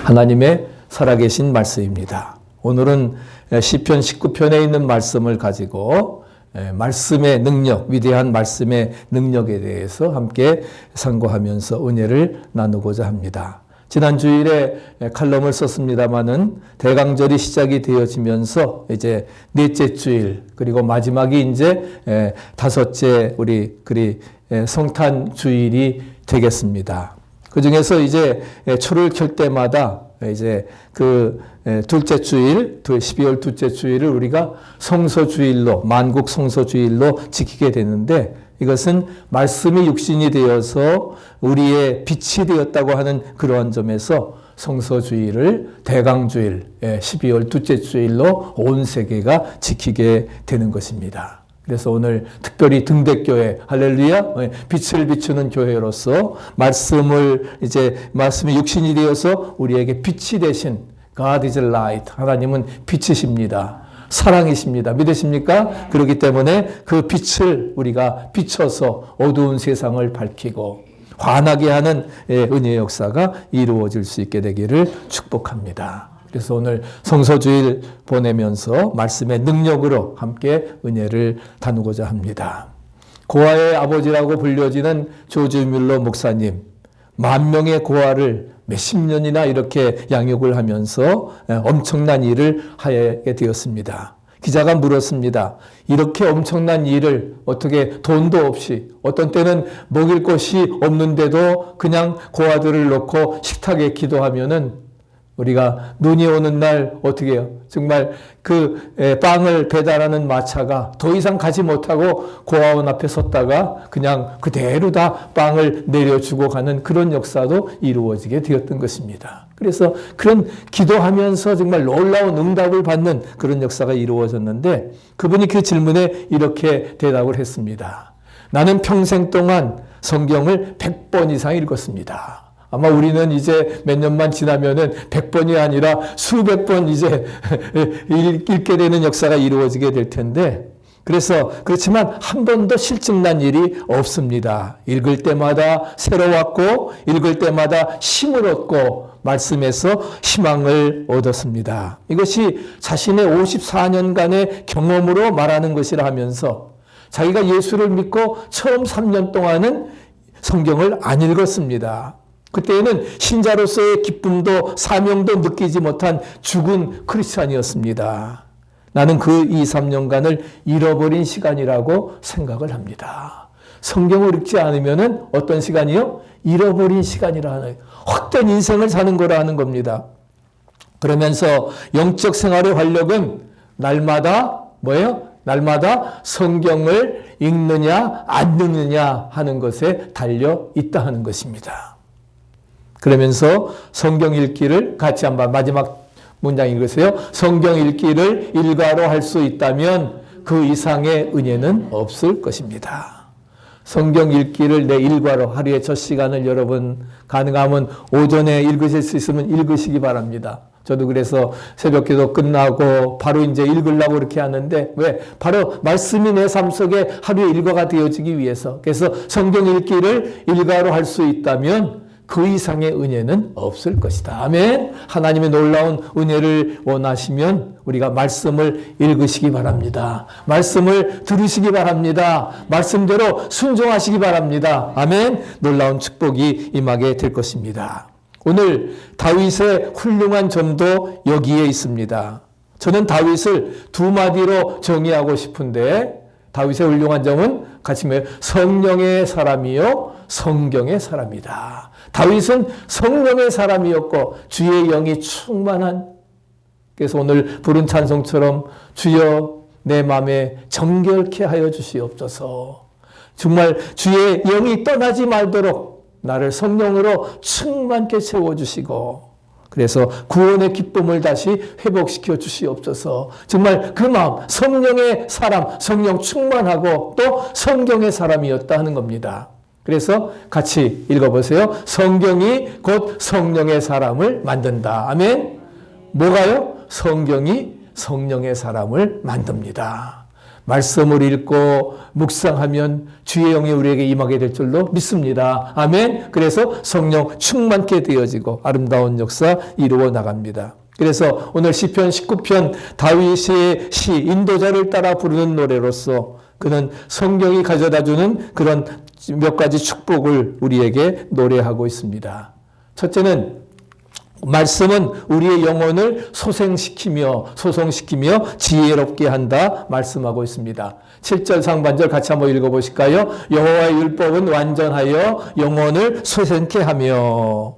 하나님의 살아계신 말씀입니다. 오늘은 시편 19편에 있는 말씀을 가지고 말씀의 능력, 위대한 말씀의 능력에 대해서 함께 상고하면서 은혜를 나누고자 합니다. 지난 주일에 칼럼을 썼습니다마는 대강절이 시작이 되어지면서 이제 넷째 주일, 그리고 마지막이 이제 다섯째 우리 성탄 주일이 되겠습니다. 그 중에서 이제 초를 켤 때마다 이제 둘째 주일, 12월 둘째 주일을 우리가 성소주일로, 만국 성소주일로 지키게 되는데, 이것은 말씀이 육신이 되어서 우리의 빛이 되었다고 하는 그러한 점에서 성소주일을 대강주일, 12월 둘째 주일로 온 세계가 지키게 되는 것입니다. 그래서 오늘 특별히 등대교회, 할렐루야, 빛을 비추는 교회로서 말씀이 육신이 되어서 우리에게 빛이 되신 God is light, 하나님은 빛이십니다. 사랑이십니다. 믿으십니까? 그렇기 때문에 그 빛을 우리가 비춰서 어두운 세상을 밝히고 환하게 하는 은혜의 역사가 이루어질 수 있게 되기를 축복합니다. 그래서 오늘 성소주일 보내면서 말씀의 능력으로 함께 은혜를 나누고자 합니다. 고아의 아버지라고 불려지는 조지 뮬러 목사님, 10,000명의 고아를 몇십 년이나 이렇게 양육을 하면서 엄청난 일을 하게 되었습니다. 기자가 물었습니다. 이렇게 엄청난 일을 어떻게 돈도 없이, 어떤 때는 먹일 것이 없는데도 그냥 고아들을 놓고 식탁에 기도하면은 우리가 눈이 오는 날 어떻게 해요? 정말 빵을 배달하는 마차가 더 이상 가지 못하고 고아원 앞에 섰다가 그냥 그대로 다 빵을 내려주고 가는 그런 역사도 이루어지게 되었던 것입니다. 그래서 그런 기도하면서 정말 놀라운 응답을 받는 그런 역사가 이루어졌는데, 그분이 그 질문에 이렇게 대답을 했습니다. 나는 평생 동안 성경을 100번 이상 읽었습니다. 아마 우리는 이제 몇 년만 지나면은 100번이 아니라 수백 번 이제 읽게 되는 역사가 이루어지게 될 텐데, 그렇지만 한 번도 실증난 일이 없습니다. 읽을 때마다 새로웠고, 읽을 때마다 힘을 얻고, 말씀에서 희망을 얻었습니다. 이것이 자신의 54년간의 경험으로 말하는 것이라 하면서, 자기가 예수를 믿고 처음 3년 동안은 성경을 안 읽었습니다. 그때에는 신자로서의 기쁨도 사명도 느끼지 못한 죽은 크리스찬이었습니다. 나는 그 2, 3년간을 잃어버린 시간이라고 생각을 합니다. 성경을 읽지 않으면 어떤 시간이요? 잃어버린 시간이라 하는, 헛된 인생을 사는 거라 하는 겁니다. 그러면서 영적 생활의 활력은 날마다 뭐예요? 날마다 성경을 읽느냐 안 읽느냐 하는 것에 달려 있다 하는 것입니다. 그러면서 성경 읽기를 같이 한번 마지막 문장 읽으세요. 성경 읽기를 일과로 할 수 있다면 그 이상의 은혜는 없을 것입니다. 성경 읽기를 내 일과로, 하루에 첫 시간을 여러분 가능하면 오전에 읽으실 수 있으면 읽으시기 바랍니다. 저도 그래서 새벽기도 끝나고 바로 이제 읽으려고 그렇게 하는데, 왜? 바로 말씀이 내 삶 속에 하루의 일과가 되어지기 위해서. 그래서 성경 읽기를 일과로 할 수 있다면 그 이상의 은혜는 없을 것이다. 아멘. 하나님의 놀라운 은혜를 원하시면 우리가 말씀을 읽으시기 바랍니다. 말씀을 들으시기 바랍니다. 말씀대로 순종하시기 바랍니다. 아멘. 놀라운 축복이 임하게 될 것입니다. 오늘 다윗의 훌륭한 점도 여기에 있습니다. 저는 다윗을 두 마디로 정의하고 싶은데, 다윗의 훌륭한 점은 같이 뭐예요? 성령의 사람이요 성경의 사람이다. 다윗은 성령의 사람이었고 주의 영이 충만한, 그래서 오늘 부른 찬송처럼 주여 내 마음에 정결케 하여 주시옵소서. 정말 주의 영이 떠나지 말도록 나를 성령으로 충만케 채워주시고, 그래서 구원의 기쁨을 다시 회복시켜 주시옵소서. 정말 그 마음, 성령의 사람, 성령 충만하고 또 성경의 사람이었다 하는 겁니다. 그래서 같이 읽어보세요. 성경이 곧 성령의 사람을 만든다. 아멘. 뭐가요? 성경이 성령의 사람을 만듭니다. 말씀을 읽고 묵상하면 주의 영이 우리에게 임하게 될 줄로 믿습니다. 아멘. 그래서 성령 충만케 되어지고 아름다운 역사 이루어 나갑니다. 그래서 오늘 시편 19편 다윗의 시 인도자를 따라 부르는 노래로서 그는 성경이 가져다주는 그런 몇 가지 축복을 우리에게 노래하고 있습니다. 첫째는 말씀은 우리의 영혼을 소생시키며 지혜롭게 한다 말씀하고 있습니다. 7절 상반절 같이 한번 읽어보실까요? 여호와의 율법은 완전하여 영혼을 소생케 하며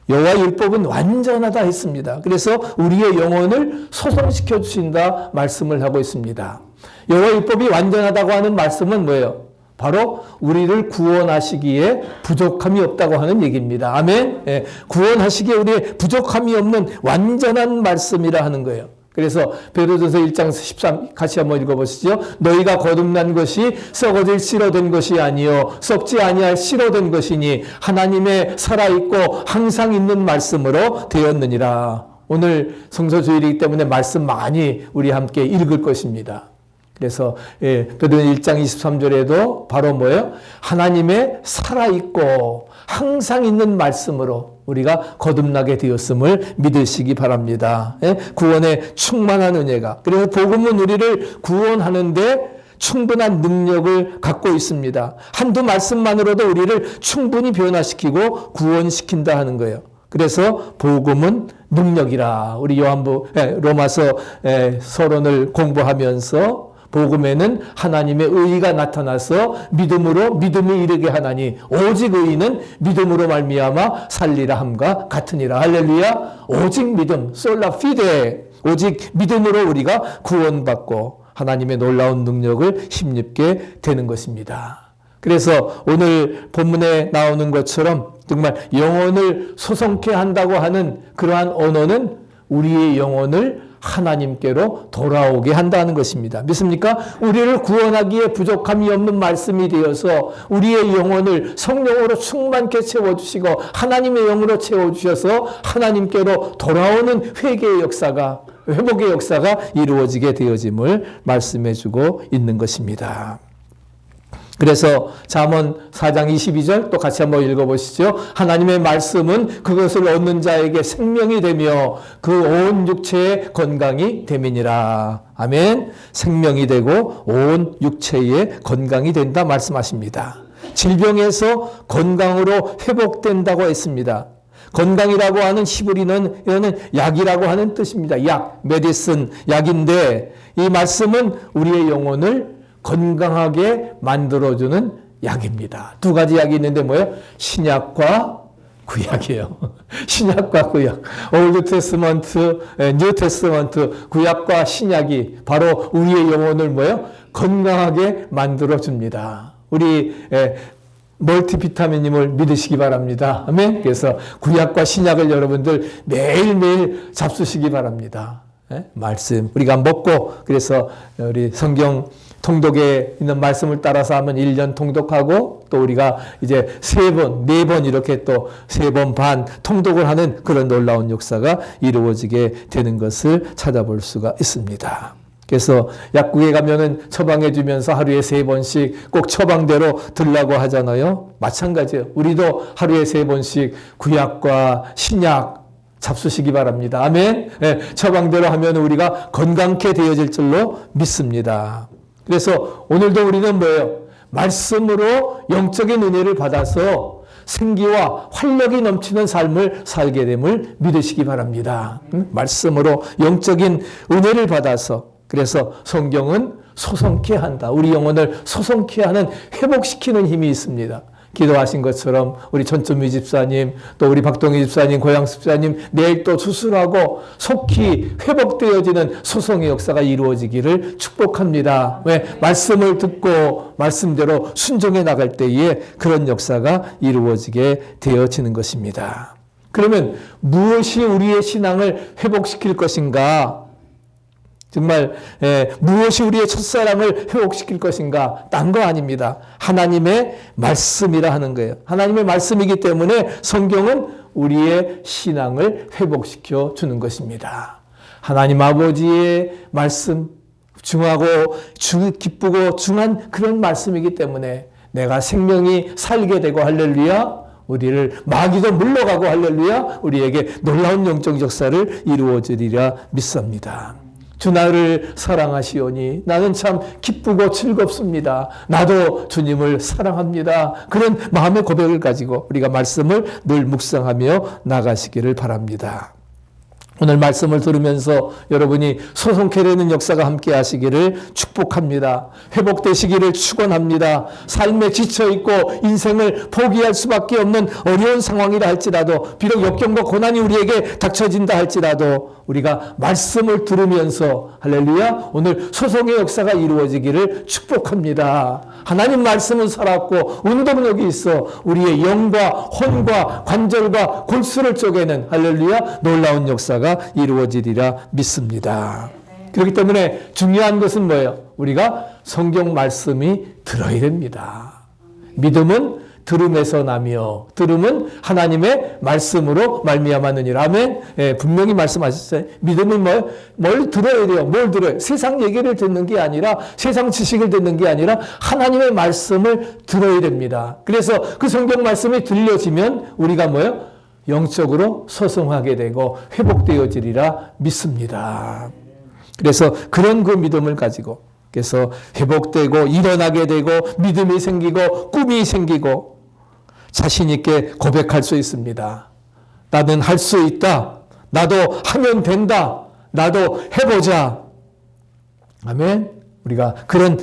여호와의 율법은 완전하다 했습니다. 그래서 우리의 영혼을 소생시켜 주신다 말씀을 하고 있습니다. 여호와의 율법이 완전하다고 하는 말씀은 뭐예요? 바로 우리를 구원하시기에 부족함이 없다고 하는 얘기입니다. 아멘. 예, 구원하시기에 우리의 부족함이 없는 완전한 말씀이라 하는 거예요. 그래서 베드로전서 1장 13 같이 한번 읽어보시죠. 너희가 거듭난 것이 썩어질 씨로 된 것이 아니요 썩지 아니할 씨로 된 것이니 하나님의 살아있고 항상 있는 말씀으로 되었느니라. 오늘 성서주일이기 때문에 말씀 많이 우리 함께 읽을 것입니다. 그래서 베드로전서 1장 23절에도 바로 뭐예요? 하나님의 살아있고 항상 있는 말씀으로 우리가 거듭나게 되었음을 믿으시기 바랍니다. 구원의 충만한 은혜가. 그래서 복음은 우리를 구원하는데 충분한 능력을 갖고 있습니다. 한두 말씀만으로도 우리를 충분히 변화시키고 구원시킨다 하는 거예요. 그래서 복음은 능력이라. 우리 로마서 서론을 공부하면서 복음에는 하나님의 의의가 나타나서 믿음으로 믿음이 이르게 하나니 오직 의인은 믿음으로 말미암아 살리라 함과 같으니라. 할렐루야. 오직 믿음 솔라 피데 오직 믿음으로 우리가 구원받고 하나님의 놀라운 능력을 힘입게 되는 것입니다. 그래서 오늘 본문에 나오는 것처럼 정말 영혼을 소성케 한다고 하는 그러한 언어는 우리의 영혼을 하나님께로 돌아오게 한다는 것입니다. 믿습니까? 우리를 구원하기에 부족함이 없는 말씀이 되어서 우리의 영혼을 성령으로 충만케 채워주시고 하나님의 영으로 채워주셔서 하나님께로 돌아오는 회개의 역사가, 회복의 역사가 이루어지게 되어짐을 말씀해주고 있는 것입니다. 그래서 잠언 4장 22절 또 같이 한번 읽어보시죠. 하나님의 말씀은 그것을 얻는 자에게 생명이 되며 그 온 육체의 건강이 됨이니라. 아멘. 생명이 되고 온 육체의 건강이 된다 말씀하십니다. 질병에서 건강으로 회복된다고 했습니다. 건강이라고 하는 히브리어는 약이라고 하는 뜻입니다. 약, 메디슨, 약인데 이 말씀은 우리의 영혼을 건강하게 만들어주는 약입니다. 두 가지 약이 있는데 뭐예요? 신약과 구약이에요. 신약과 구약. 올드 테스먼트, 뉴 테스먼트, 구약과 신약이 바로 우리의 영혼을 뭐예요? 건강하게 만들어줍니다. 우리 멀티비타민님을 믿으시기 바랍니다. 아멘. 그래서 구약과 신약을 여러분들 매일매일 잡수시기 바랍니다. 말씀 우리가 먹고 그래서 우리 성경 통독에 있는 말씀을 따라서 하면 1년 통독하고 또 우리가 이제 3번, 4번 이렇게 또 3번 반 통독을 하는 그런 놀라운 역사가 이루어지게 되는 것을 찾아볼 수가 있습니다. 그래서 약국에 가면은 처방해 주면서 하루에 3번씩 꼭 처방대로 들라고 하잖아요. 마찬가지예요. 우리도 하루에 3번씩 구약과 신약 잡수시기 바랍니다. 아멘. 처방대로 하면 우리가 건강케 되어질 줄로 믿습니다. 그래서 오늘도 우리는 뭐예요? 말씀으로 영적인 은혜를 받아서 생기와 활력이 넘치는 삶을 살게 됨을 믿으시기 바랍니다. 말씀으로 영적인 은혜를 받아서 그래서 성경은 소성케 한다. 우리 영혼을 소성케 하는 회복시키는 힘이 있습니다. 기도하신 것처럼 우리 전천미 집사님 또 우리 박동희 집사님 고양 집사님 내일 또 수술하고 속히 회복되어지는 소성의 역사가 이루어지기를 축복합니다. 왜? 말씀을 듣고 말씀대로 순종해 나갈 때에 그런 역사가 이루어지게 되어지는 것입니다. 그러면 무엇이 우리의 신앙을 회복시킬 것인가? 정말 무엇이 우리의 첫사랑을 회복시킬 것인가? 딴 거 아닙니다. 하나님의 말씀이라 하는 거예요. 하나님의 말씀이기 때문에 성경은 우리의 신앙을 회복시켜 주는 것입니다. 하나님 아버지의 말씀, 중하고 기쁘고 중한 그런 말씀이기 때문에 내가 생명이 살게 되고 할렐루야, 우리를 마귀도 물러가고 할렐루야, 우리에게 놀라운 영적 역사를 이루어지리라 믿습니다. 주 나를 사랑하시오니 나는 참 기쁘고 즐겁습니다. 나도 주님을 사랑합니다. 그런 마음의 고백을 가지고 우리가 말씀을 늘 묵상하며 나가시기를 바랍니다. 오늘 말씀을 들으면서 여러분이 소송케 되는 역사가 함께 하시기를 축복합니다. 회복되시기를 축원합니다. 삶에 지쳐있고 인생을 포기할 수밖에 없는 어려운 상황이라 할지라도, 비록 역경과 고난이 우리에게 닥쳐진다 할지라도 우리가 말씀을 들으면서 할렐루야, 오늘 소송의 역사가 이루어지기를 축복합니다. 하나님 말씀은 살았고 운동력이 있어 우리의 영과 혼과 관절과 골수를 쪼개는 할렐루야 놀라운 역사가 이루어지리라 믿습니다. 그렇기 때문에 중요한 것은 뭐예요? 우리가 성경 말씀이 들어야 됩니다. 믿음은 들음에서 나며 들음은 하나님의 말씀으로 말미암았느니라. 아멘. 예, 분명히 말씀하셨어요. 믿음은 뭘 들어야 돼요? 뭘 들어요? 세상 얘기를 듣는 게 아니라, 세상 지식을 듣는 게 아니라 하나님의 말씀을 들어야 됩니다. 그래서 그 성경 말씀이 들려지면 우리가 뭐예요? 영적으로 소성하게 되고 회복되어지리라 믿습니다. 그래서 그런 그 믿음을 가지고, 그래서 회복되고 일어나게 되고 믿음이 생기고 꿈이 생기고 자신 있게 고백할 수 있습니다. 나는 할 수 있다. 나도 하면 된다. 나도 해보자. 아멘. 우리가 그런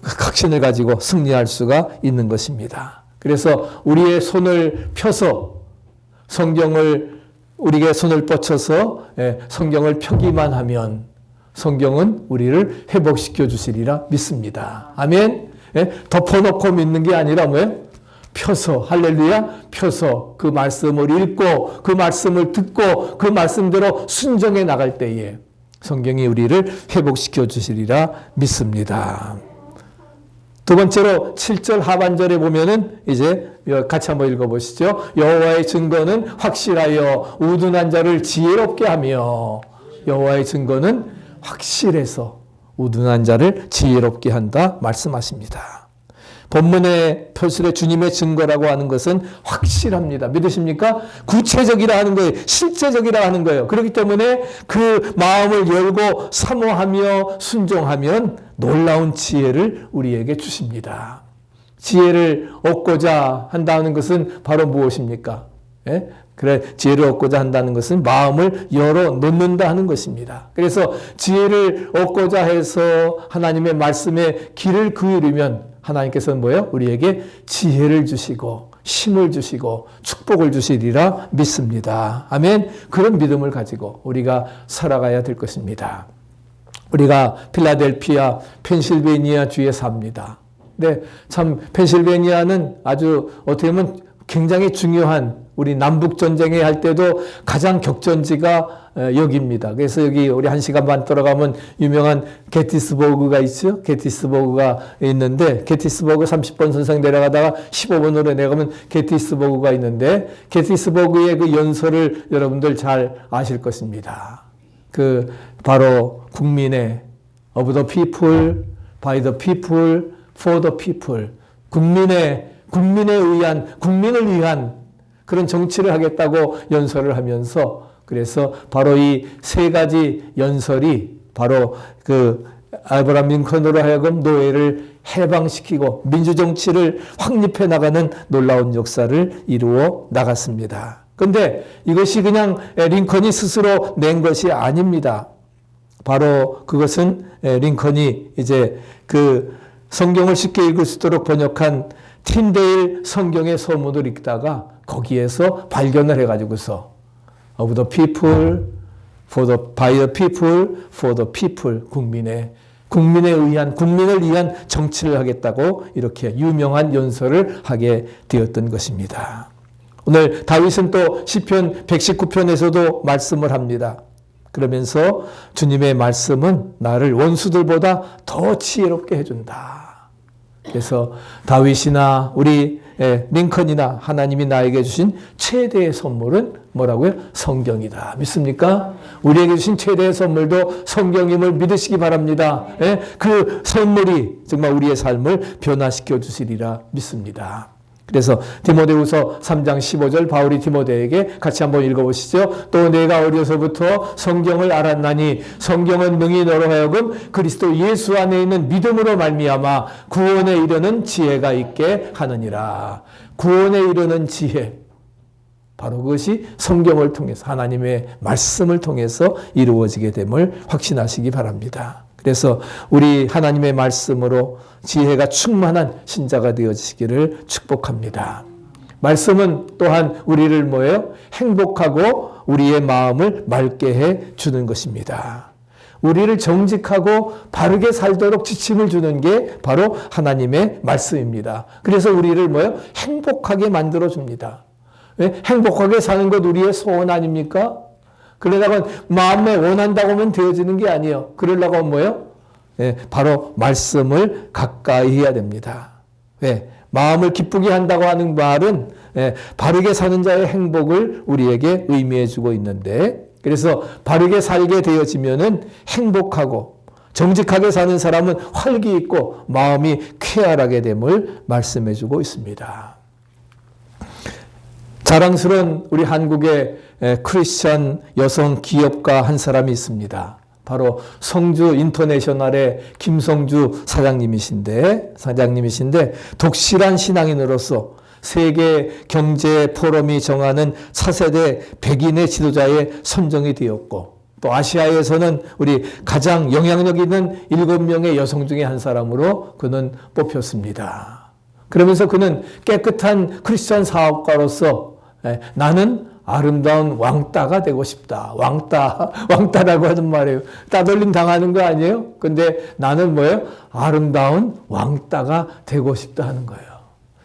확신을 가지고 승리할 수가 있는 것입니다. 그래서 우리의 손을 펴서 성경을, 우리에게 손을 뻗쳐서 성경을 펴기만 하면 성경은 우리를 회복시켜 주시리라 믿습니다. 아멘. 덮어놓고 믿는 게 아니라 뭐예요? 펴서, 할렐루야, 펴서 그 말씀을 읽고 그 말씀을 듣고 그 말씀대로 순종해 나갈 때에 성경이 우리를 회복시켜 주시리라 믿습니다. 두 번째로 7절 하반절에 보면은 이제 같이 한번 읽어보시죠. 여호와의 증거는 확실하여 우둔한 자를 지혜롭게 하며, 여호와의 증거는 확실해서 우둔한 자를 지혜롭게 한다 말씀하십니다. 본문의 표실의 주님의 증거라고 하는 것은 확실합니다. 믿으십니까? 구체적이라 하는 거예요. 실제적이라 하는 거예요. 그렇기 때문에 그 마음을 열고 사모하며 순종하면 놀라운 지혜를 우리에게 주십니다. 지혜를 얻고자 한다는 것은 바로 무엇입니까? 예? 그래, 지혜를 얻고자 한다는 것은 마음을 열어 놓는다 하는 것입니다. 그래서 지혜를 얻고자 해서 하나님의 말씀에 귀를 기울이면 하나님께서는 뭐예요? 우리에게 지혜를 주시고 힘을 주시고 축복을 주시리라 믿습니다. 아멘. 그런 믿음을 가지고 우리가 살아가야 될 것입니다. 우리가 필라델피아, 펜실베니아 주에 삽니다. 네, 참 펜실베니아는 아주 어떻게 보면 굉장히 중요한, 우리 남북전쟁에 할 때도 가장 격전지가 여기입니다. 그래서 여기 우리 1시간 반 돌아가면 유명한 게티스버그가 있죠. 게티스버그가 있는데, 게티스버그 30번 선상 내려가다가 15번으로 내려가면 게티스버그가 있는데, 게티스버그의 그 연설을 여러분들 잘 아실 것입니다. 그 바로 국민의 of the people, by the people, for the people, 국민에 의한, 국민을 위한 그런 정치를 하겠다고 연설을 하면서, 그래서 바로 이 세 가지 연설이 바로 그 아브라함 링컨으로 하여금 노예를 해방시키고 민주정치를 확립해 나가는 놀라운 역사를 이루어 나갔습니다. 그런데 이것이 그냥 링컨이 스스로 낸 것이 아닙니다. 바로 그것은 링컨이 이제 그 성경을 쉽게 읽을 수 있도록 번역한 틴데일 성경의 소문을 읽다가 거기에서 발견을 해가지고서 of the people, by the people, for the people, 국민을 위한 정치를 하겠다고 이렇게 유명한 연설을 하게 되었던 것입니다. 오늘 다윗은 또 시편 119편에서도 말씀을 합니다. 그러면서 주님의 말씀은 나를 원수들보다 더 지혜롭게 해준다. 그래서 다윗이나 우리 링컨이나 하나님이 나에게 주신 최대의 선물은 뭐라고요? 성경이다. 믿습니까? 우리에게 주신 최대의 선물도 성경임을 믿으시기 바랍니다. 예? 그 선물이 정말 우리의 삶을 변화시켜 주시리라 믿습니다. 그래서 디모데후서 3장 15절 바울이 디모데에게 같이 한번 읽어보시죠. 또 내가 어려서부터 성경을 알았나니 성경은 능히 너로 하여금 그리스도 예수 안에 있는 믿음으로 말미암아 구원에 이르는 지혜가 있게 하느니라. 구원에 이르는 지혜, 바로 그것이 성경을 통해서 하나님의 말씀을 통해서 이루어지게 됨을 확신하시기 바랍니다. 그래서 우리 하나님의 말씀으로 지혜가 충만한 신자가 되어지시기를 축복합니다. 말씀은 또한 우리를 뭐예요? 행복하고 우리의 마음을 맑게 해 주는 것입니다. 우리를 정직하고 바르게 살도록 지침을 주는 게 바로 하나님의 말씀입니다. 그래서 우리를 뭐예요? 행복하게 만들어 줍니다. 왜? 행복하게 사는 것 우리의 소원 아닙니까? 그러다가 마음에 원한다고 하면 되어지는 게 아니에요. 그러려고 하면 뭐예요? 예, 바로 말씀을 가까이 해야 됩니다. 왜? 마음을 기쁘게 한다고 하는 말은 바르게 사는 자의 행복을 우리에게 의미해 주고 있는데, 그래서 바르게 살게 되어지면은 행복하고 정직하게 사는 사람은 활기 있고 마음이 쾌활하게 됨을 말씀해 주고 있습니다. 자랑스러운 우리 한국의 크리스천 여성 기업가 한 사람이 있습니다. 바로 성주 인터내셔널의 김성주 사장님이신데 독실한 신앙인으로서 세계 경제 포럼이 정하는 차세대 백인의 지도자에 선정이 되었고, 또 아시아에서는 우리 가장 영향력 있는 7명의 여성 중에 한 사람으로 그는 뽑혔습니다. 그러면서 그는 깨끗한 크리스천 사업가로서 나는 아름다운 왕따가 되고 싶다. 왕따라고 하는 말이에요. 따돌림 당하는 거 아니에요? 근데 나는 뭐예요? 아름다운 왕따가 되고 싶다 하는 거예요.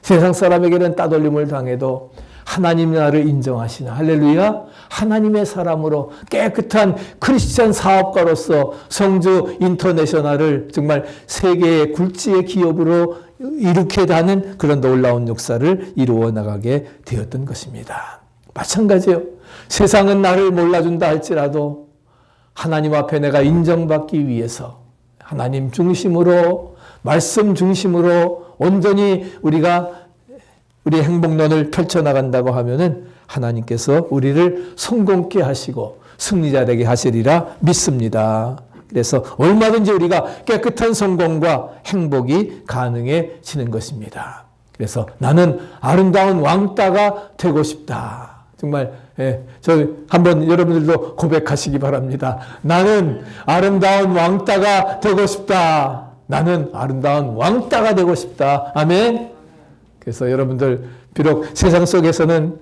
세상 사람에게는 따돌림을 당해도 하나님 나를 인정하시는, 할렐루야, 하나님의 사람으로 깨끗한 크리스천 사업가로서 성주 인터내셔널을 정말 세계의 굴지의 기업으로 이룩해 가는 그런 놀라운 역사를 이루어 나가게 되었던 것입니다. 마찬가지예요. 세상은 나를 몰라준다 할지라도 하나님 앞에 내가 인정받기 위해서 하나님 중심으로, 말씀 중심으로 온전히 우리가 우리의 행복론을 펼쳐나간다고 하면은 하나님께서 우리를 성공케 하시고 승리자 되게 하시리라 믿습니다. 그래서 얼마든지 우리가 깨끗한 성공과 행복이 가능해지는 것입니다. 그래서 나는 아름다운 왕따가 되고 싶다. 정말 저 한번 여러분들도 고백하시기 바랍니다. 나는 아름다운 왕따가 되고 싶다. 나는 아름다운 왕따가 되고 싶다. 아멘. 그래서 여러분들 비록 세상 속에서는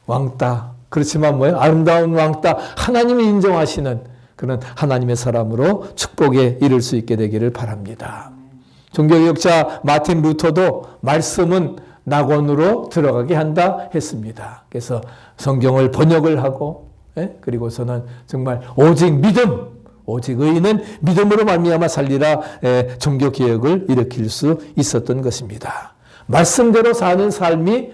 왕따, 그렇지만 뭐예요? 아름다운 왕따, 하나님이 인정하시는 그런 하나님의 사람으로 축복에 이를 수 있게 되기를 바랍니다. 종교개혁자 마틴 루터도 말씀은 낙원으로 들어가게 한다 했습니다. 그래서 성경을 번역을 하고, 그리고서는 정말 오직 믿음, 오직 의인은 믿음으로 말미암아 살리라, 종교개혁을 일으킬 수 있었던 것입니다. 말씀대로 사는 삶이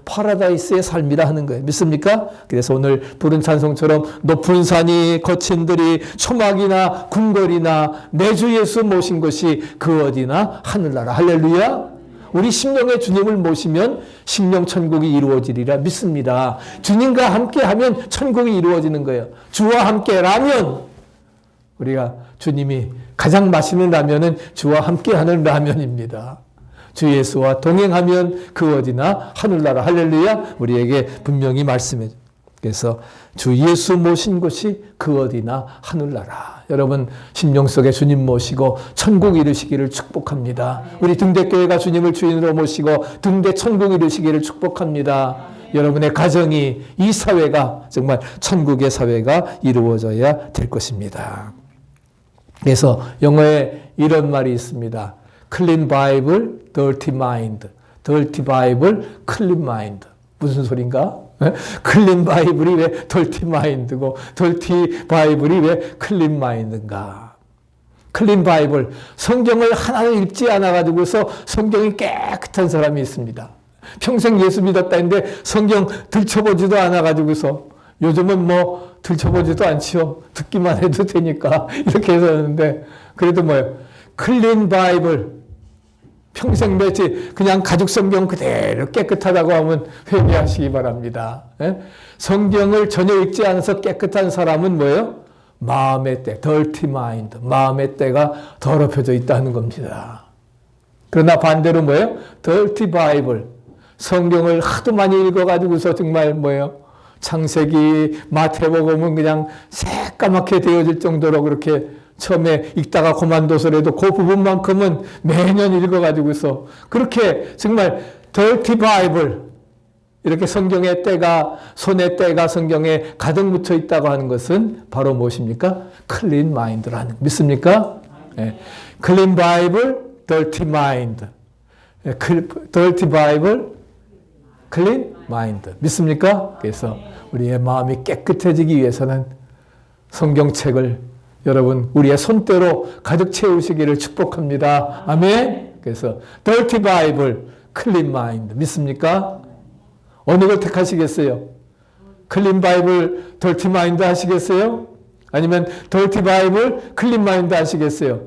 파라다이스의 삶이라 하는 거예요. 믿습니까? 그래서 오늘 부른 찬송처럼 높은 산이 거친 들이 초막이나 궁궐이나 내 주 예수 모신 것이 그 어디나 하늘나라. 할렐루야. 우리 심령의 주님을 모시면 심령 천국이 이루어지리라 믿습니다. 주님과 함께하면 천국이 이루어지는 거예요. 주와 함께라면, 우리가 주님이 가장 맛있는 라면은 주와 함께하는 라면입니다. 주 예수와 동행하면 그 어디나 하늘나라. 할렐루야. 우리에게 분명히 말씀해. 그래서 주 예수 모신 곳이 그 어디나 하늘나라. 여러분 심령 속에 주님 모시고 천국 이루시기를 축복합니다. 우리 등대교회가 주님을 주인으로 모시고 등대 천국 이루시기를 축복합니다. 여러분의 가정이, 이 사회가 정말 천국의 사회가 이루어져야 될 것입니다. 그래서 영어에 이런 말이 있습니다. Clean Bible, dirty mind. Dirty Bible, clean mind. 무슨 소린가? Clean Bible이 왜 dirty mind고 dirty Bible이 왜 clean mind인가? Clean Bible, 성경을 하나를 읽지 않아가지고서 성경이 깨끗한 사람이 있습니다. 평생 예수 믿었다 했는데 성경 들춰보지도 않아가지고서 요즘은 뭐 들춰보지도 않지요. 듣기만 해도 되니까 이렇게 해서 하는데 그래도 뭐예요? 클린 바이블 평생 매지 그냥 가죽 성경 그대로 깨끗하다고 하면 회개하시기 바랍니다. 예? 성경을 전혀 읽지 않아서 깨끗한 사람은 뭐예요? 마음의 때, dirty mind, 마음의 때가 더럽혀져 있다는 겁니다. 그러나 반대로 뭐예요? dirty bible, 성경을 하도 많이 읽어가지고서 정말 뭐예요? 창세기, 마태복음은 그냥 새까맣게 되어질 정도로 그렇게 처음에 읽다가 그만둬서라도 그 부분만큼은 매년 읽어가지고서 그렇게 정말 dirty bible, 이렇게 성경의 때가, 손의 때가 성경에 가득 묻혀 있다고 하는 것은 바로 무엇입니까? 클린 마인드라는, 믿습니까? 네. 클린 바이블, dirty mind. dirty 바이블, 클린 마인드. 믿습니까? 그래서 우리의 마음이 깨끗해지기 위해서는 성경책을 여러분 우리의 손때로 가득 채우시기를 축복합니다. 아멘. 그래서 dirty 바이블, 클린 마인드. 믿습니까? 어느 걸 택하시겠어요? 클린 바이블, 덜티 마인드 하시겠어요? 아니면 덜티 바이블, 클린 마인드 하시겠어요?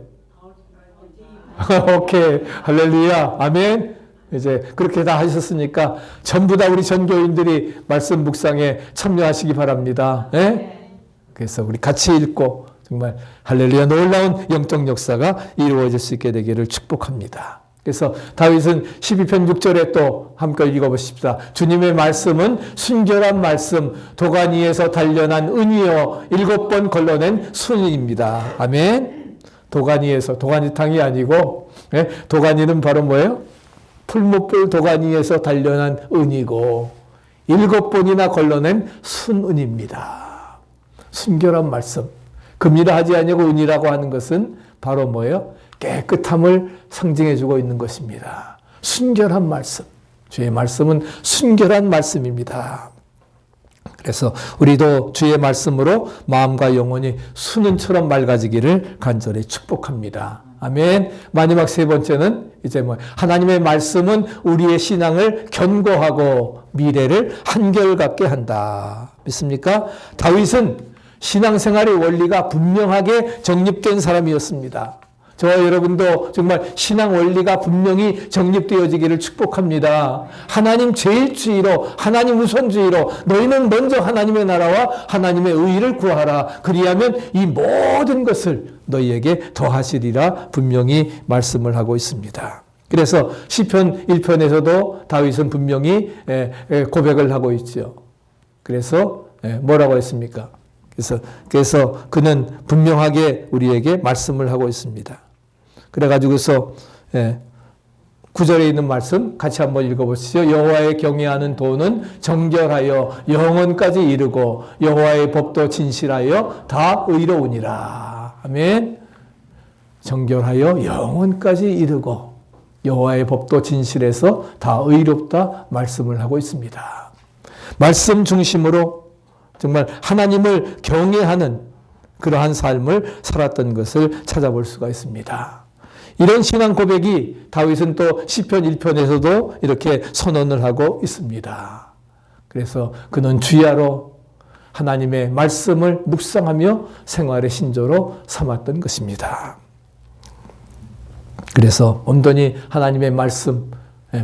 오케이. 할렐루야. 아멘. 이제 그렇게 다 하셨으니까 전부 다 우리 전교인들이 말씀 묵상에 참여하시기 바랍니다. 네? 그래서 우리 같이 읽고 정말 할렐루야 놀라운 영적 역사가 이루어질 수 있게 되기를 축복합니다. 그래서 다윗은 12편 6절에 또 함께 읽어보십시다. 주님의 말씀은 순결한 말씀, 도가니 위에서 단련한 은이요 7번 걸러낸 순입니다. 아멘. 도가니에서, 도가니탕이 아니고, 네? 도가니는 바로 뭐예요? 풀무불 도가니에서 단련한 은이고 7번이나 걸러낸 순은입니다. 순결한 말씀. 금이라 하지 아니고 은이라고 하는 것은 바로 뭐예요? 깨끗함을 상징해주고 있는 것입니다. 순결한 말씀. 주의 말씀은 순결한 말씀입니다. 그래서 우리도 주의 말씀으로 마음과 영혼이 수는처럼 맑아지기를 간절히 축복합니다. 아멘. 마지막 세 번째는 이제 뭐 하나님의 말씀은 우리의 신앙을 견고하고 미래를 한결같게 한다. 믿습니까? 다윗은 신앙생활의 원리가 분명하게 정립된 사람이었습니다. 저와 여러분도 정말 신앙 원리가 분명히 정립되어지기를 축복합니다. 하나님 제일주의로, 하나님 우선주의로 너희는 먼저 하나님의 나라와 하나님의 의를 구하라. 그리하면 이 모든 것을 너희에게 더하시리라 분명히 말씀을 하고 있습니다. 그래서 시편 1편에서도 다윗은 분명히 고백을 하고 있죠. 그래서 뭐라고 했습니까? 그래서 그는 분명하게 우리에게 말씀을 하고 있습니다. 그래가지고서 9절에 있는 말씀 같이 한번 읽어보시죠. 여호와의 경외하는 도는 정결하여 영원까지 이르고 여호와의 법도 진실하여 다 의로우니라. 아멘. 정결하여 영원까지 이르고 여호와의 법도 진실해서 다 의롭다 말씀을 하고 있습니다. 말씀 중심으로 정말 하나님을 경외하는 그러한 삶을 살았던 것을 찾아볼 수가 있습니다. 이런 신앙 고백이 다윗은 또 시편 1편에서도 이렇게 선언을 하고 있습니다. 그래서 그는 주야로 하나님의 말씀을 묵상하며 생활의 신조로 삼았던 것입니다. 그래서 온전히 하나님의 말씀,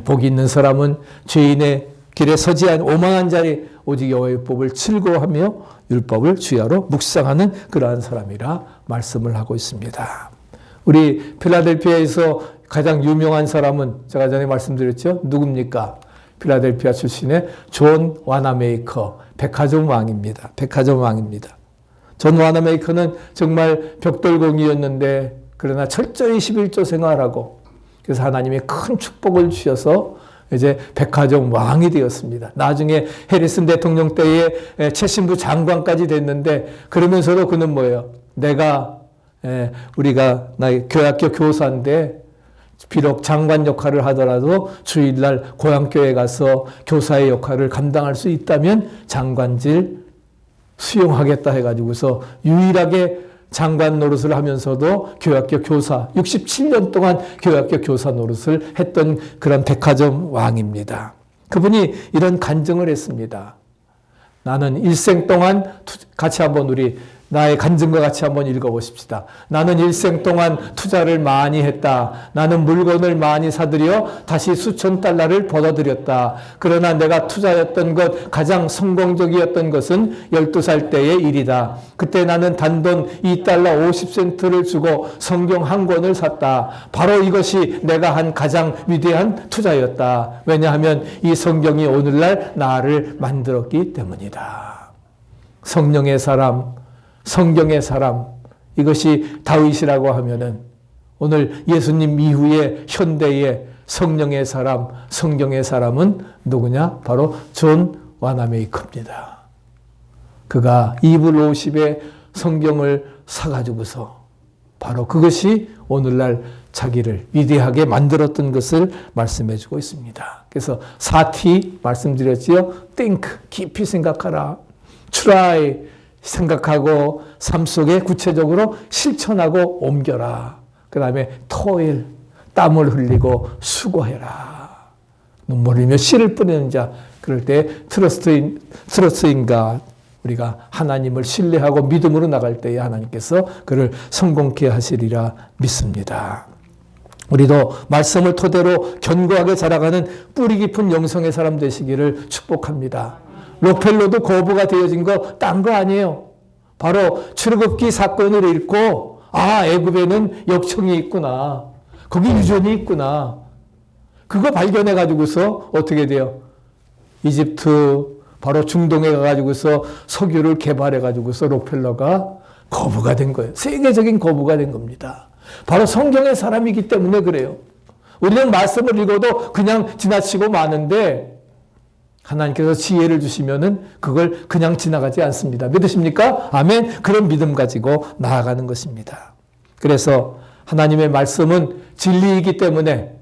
복이 있는 사람은 죄인의 길에 서지 않은 오만한 자리 오직 여호와의 법을 즐거워하며 율법을 주야로 묵상하는 그러한 사람이라 말씀을 하고 있습니다. 우리 필라델피아에서 가장 유명한 사람은 제가 전에 말씀드렸죠. 누굽니까? 필라델피아 출신의 존 와나메이커, 백화점 왕입니다. 백화점 왕입니다. 존 와나메이커는 정말 벽돌공이었는데 그러나 철저히 11조 생활하고 그래서 하나님의 큰 축복을 주셔서 이제 백화점 왕이 되었습니다. 나중에 해리슨 대통령 때에 최신부 장관까지 됐는데 그러면서도 그는 뭐예요? 우리가 나의 교회학교 교사인데 비록 장관 역할을 하더라도 주일날 고향교회 가서 교사의 역할을 감당할 수 있다면 장관질 수용하겠다 해가지고서 유일하게 장관 노릇을 하면서도 교회학교 교사, 67년 동안 교회학교 교사 노릇을 했던 그런 백화점 왕입니다. 그분이 이런 간증을 했습니다. 나는 일생 동안 같이 한번 우리 나의 간증과 같이 한번 읽어보십시다. 나는 일생 동안 투자를 많이 했다. 나는 물건을 많이 사들여 다시 수천 달러를 벌어들였다. 그러나 내가 투자했던 것, 가장 성공적이었던 것은 12살 때의 일이다. 그때 나는 단돈 $2 50센트를 주고 성경 한 권을 샀다. 바로 이것이 내가 한 가장 위대한 투자였다. 왜냐하면 이 성경이 오늘날 나를 만들었기 때문이다. 성령의 사람, 성경의 사람, 이것이 다윗이라고 하면은 오늘 예수님 이후에 현대의 성령의 사람, 성경의 사람은 누구냐? 바로 존 와나메이커입니다. 그가 2불 50에 성경을 사가지고서 바로 그것이 오늘날 자기를 위대하게 만들었던 것을 말씀해 주고 있습니다. 그래서 4T 말씀드렸지요. think, 깊이 생각하라. try, 생각하고 삶 속에 구체적으로 실천하고 옮겨라. 그 다음에 toil, 땀을 흘리고 수고해라. 눈물 흘리며 씨를 뿌리는 자. 그럴 때 트러스트인가 우리가 하나님을 신뢰하고 믿음으로 나갈 때에 하나님께서 그를 성공케 하시리라 믿습니다. 우리도 말씀을 토대로 견고하게 자라가는 뿌리 깊은 영성의 사람 되시기를 축복합니다. 록펠러도 거부가 되어진 거 딴 거 아니에요. 바로 출애굽기 사건을 읽고 애굽에는 역청이 있구나. 거기 유전이 있구나. 그거 발견해 가지고서 어떻게 돼요? 이집트 바로 중동에 가가지고서 석유를 개발해 가지고서 록펠러가 거부가 된 거예요. 세계적인 거부가 된 겁니다. 바로 성경의 사람이기 때문에 그래요. 우리는 말씀을 읽어도 그냥 지나치고 마는데 하나님께서 지혜를 주시면은 그걸 그냥 지나가지 않습니다. 믿으십니까? 아멘. 그런 믿음 가지고 나아가는 것입니다. 그래서 하나님의 말씀은 진리이기 때문에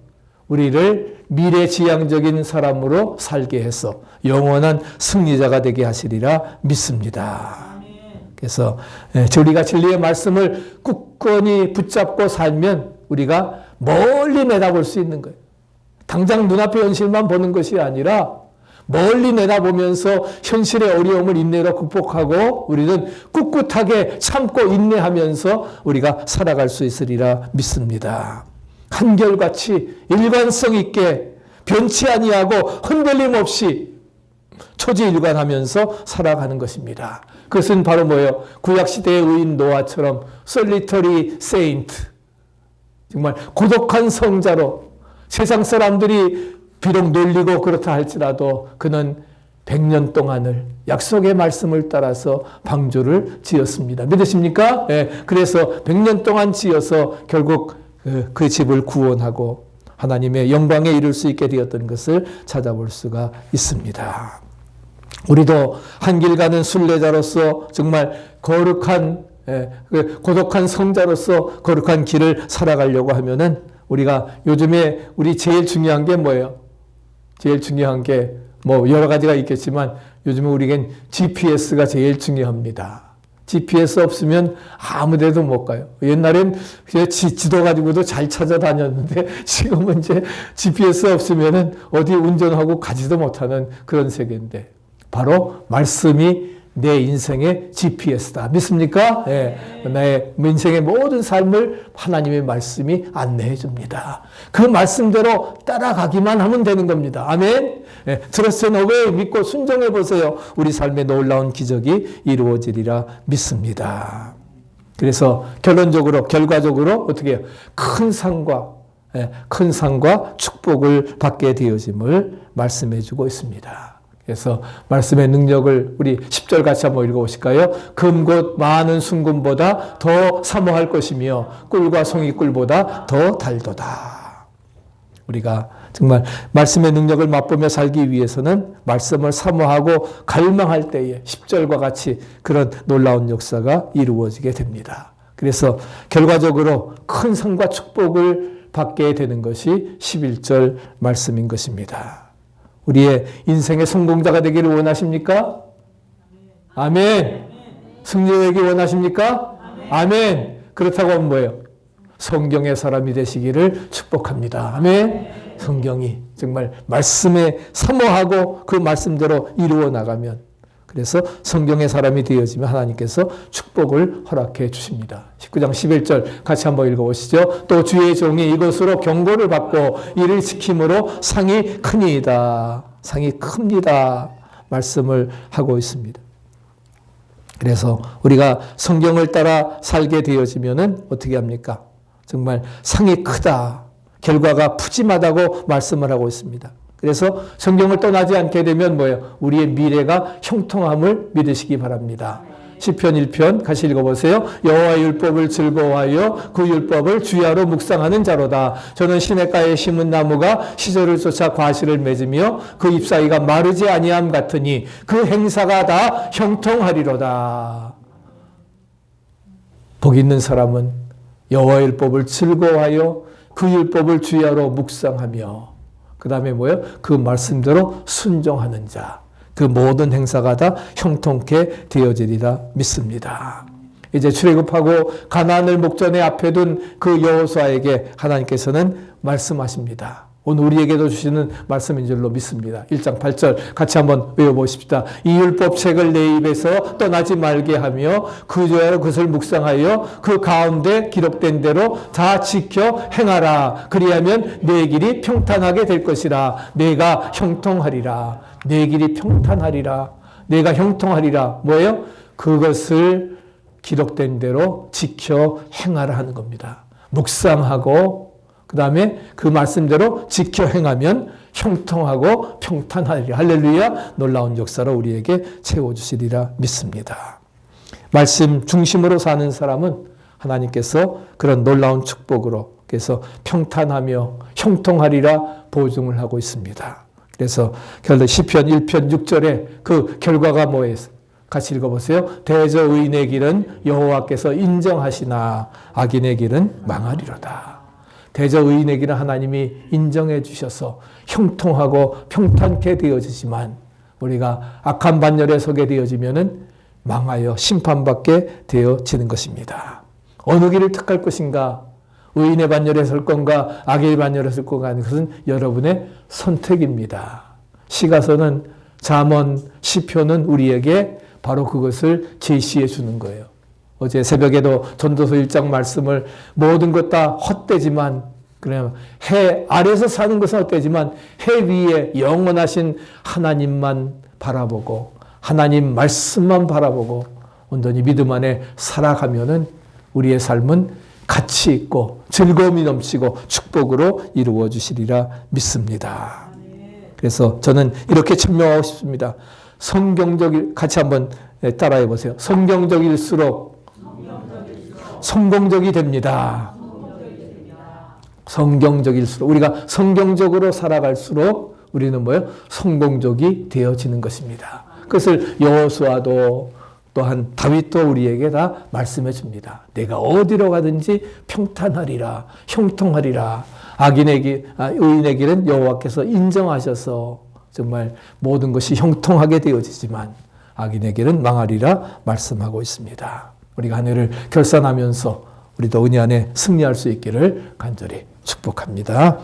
우리를 미래지향적인 사람으로 살게 해서 영원한 승리자가 되게 하시리라 믿습니다. 그래서 우리가 진리의 말씀을 굳건히 붙잡고 살면 우리가 멀리 내다볼 수 있는 거예요. 당장 눈앞의 현실만 보는 것이 아니라 멀리 내다보면서 현실의 어려움을 인내로 극복하고 우리는 꿋꿋하게 참고 인내하면서 우리가 살아갈 수 있으리라 믿습니다. 한결같이 일관성 있게 변치 아니하고 흔들림 없이 초지일관하면서 살아가는 것입니다. 그것은 바로 뭐예요? 구약시대의 의인 노아처럼 solitary saint, 정말 고독한 성자로 세상 사람들이 비록 놀리고 그렇다 할지라도 그는 100년 동안을 약속의 말씀을 따라서 방주를 지었습니다. 믿으십니까? 그래서 100년 동안 지어서 결국 그 집을 구원하고 하나님의 영광에 이룰 수 있게 되었던 것을 찾아볼 수가 있습니다. 우리도 한 길 가는 순례자로서 정말 거룩한 고독한 성자로서 거룩한 길을 살아가려고 하면은 우리가 요즘에 우리 제일 중요한 게 뭐예요? 제일 중요한 게 뭐 여러 가지가 있겠지만 요즘에 우리겐 GPS가 제일 중요합니다. GPS 없으면 아무 데도 못 가요. 옛날엔 지도 가지고도 잘 찾아다녔는데 지금은 이제 GPS 없으면은 어디 운전하고 가지도 못하는 그런 세계인데 바로 말씀이 내 인생의 GPS다. 믿습니까? 나의 인생의 모든 삶을 하나님의 말씀이 안내해 줍니다. 그 말씀대로 따라가기만 하면 되는 겁니다. 아멘. Trust and obey, 믿고 순종해 보세요. 우리 삶에 놀라운 기적이 이루어지리라 믿습니다. 그래서 결과적으로 어떻게 해요? 큰 상과 축복을 받게 되어짐을 말씀해 주고 있습니다. 그래서 말씀의 능력을 우리 10절 같이 한번 읽어보실까요? 금곧 많은 순금보다 더 사모할 것이며 꿀과 송이꿀보다 더 달도다. 우리가 정말 말씀의 능력을 맛보며 살기 위해서는 말씀을 사모하고 갈망할 때에 10절과 같이 그런 놀라운 역사가 이루어지게 됩니다. 그래서 결과적으로 큰 상과 축복을 받게 되는 것이 11절 말씀인 것입니다. 우리의 인생의 성공자가 되기를 원하십니까? 아멘. 승리되기 원하십니까? 아멘. 그렇다고 하면 뭐예요? 성경의 사람이 되시기를 축복합니다. 아멘. 성경이 정말 말씀에 사모하고 그 말씀대로 이루어 나가면 그래서 성경의 사람이 되어지면 하나님께서 축복을 허락해 주십니다. 19장 11절 같이 한번 읽어보시죠. 또 주의 종이 이것으로 경고를 받고 이를 지킴으로 상이 크니이다. 상이 큽니다. 말씀을 하고 있습니다. 그래서 우리가 성경을 따라 살게 되어지면은 어떻게 합니까? 정말 상이 크다. 결과가 푸짐하다고 말씀을 하고 있습니다. 그래서 성경을 떠나지 않게 되면 뭐예요? 우리의 미래가 형통함을 믿으시기 바랍니다. 시편 1편 같이 읽어보세요. 여호와의 율법을 즐거워하여 그 율법을 주야로 묵상하는 자로다. 저는 시냇가에 심은 나무가 시절을 쫓아 과실을 맺으며 그 잎사귀가 마르지 아니함 같으니 그 행사가 다 형통하리로다. 복 있는 사람은 여호와의 율법을 즐거워하여 그 율법을 주야로 묵상하며 그 다음에 뭐예요? 그 말씀대로 순종하는 자. 그 모든 행사가 다 형통케 되어지리라 믿습니다. 이제 출애굽하고 가나안을 목전에 앞에 둔 그 여호수아에게 하나님께서는 말씀하십니다. 오늘 우리에게도 주시는 말씀인 줄로 믿습니다. 1장 8절 같이 한번 외워보십시다. 이 율법책을 내 입에서 떠나지 말게 하며 그것을 묵상하여 그 가운데 기록된 대로 다 지켜 행하라. 그리하면 내 길이 평탄하게 될 것이라. 내가 형통하리라. 내 길이 평탄하리라. 내가 형통하리라. 뭐예요? 그것을 기록된 대로 지켜 행하라 하는 겁니다. 묵상하고 그 다음에 그 말씀대로 지켜 행하면 형통하고 평탄하리라. 할렐루야. 놀라운 역사로 우리에게 채워주시리라 믿습니다. 말씀 중심으로 사는 사람은 하나님께서 그런 놀라운 축복으로 그래서 평탄하며 형통하리라 보증을 하고 있습니다. 그래서 시편 1편 6절에 그 결과가 뭐예요? 같이 읽어보세요. 대저 의인의 길은 여호와께서 인정하시나 악인의 길은 망하리로다. 대저 의인의 길은 하나님이 인정해 주셔서 형통하고 평탄케 되어지지만 우리가 악한 반열에 서게 되어지면은 망하여 심판받게 되어지는 것입니다. 어느 길을 택할 것인가? 의인의 반열에 설 건가? 악의 반열에 설 건가? 하는 것은 여러분의 선택입니다. 시가서는 잠언 시편은 우리에게 바로 그것을 제시해 주는 거예요. 어제 새벽에도 전도서 1장 말씀을 모든 것 다 헛되지만 그냥 해 아래서 사는 것은 헛되지만 해 위에 영원하신 하나님만 바라보고 하나님 말씀만 바라보고 온전히 믿음 안에 살아가면은 우리의 삶은 가치 있고 즐거움이 넘치고 축복으로 이루어 주시리라 믿습니다. 그래서 저는 이렇게 천명하고 싶습니다. 같이 한번 따라해 보세요. 성경적일수록 성공적이 됩니다. 성경적일수록 우리가 성경적으로 살아갈수록 우리는 뭐예요? 성공적이 되어지는 것입니다. 그것을 여호수아도 또한 다윗도 우리에게 다 말씀해 줍니다. 내가 어디로 가든지 평탄하리라, 형통하리라. 의인의 길은 여호와께서 인정하셔서 정말 모든 것이 형통하게 되어지지만 악인의 길은 망하리라 말씀하고 있습니다. 우리가 한 해를 결산하면서 우리도 은혜 안에 승리할 수 있기를 간절히 축복합니다.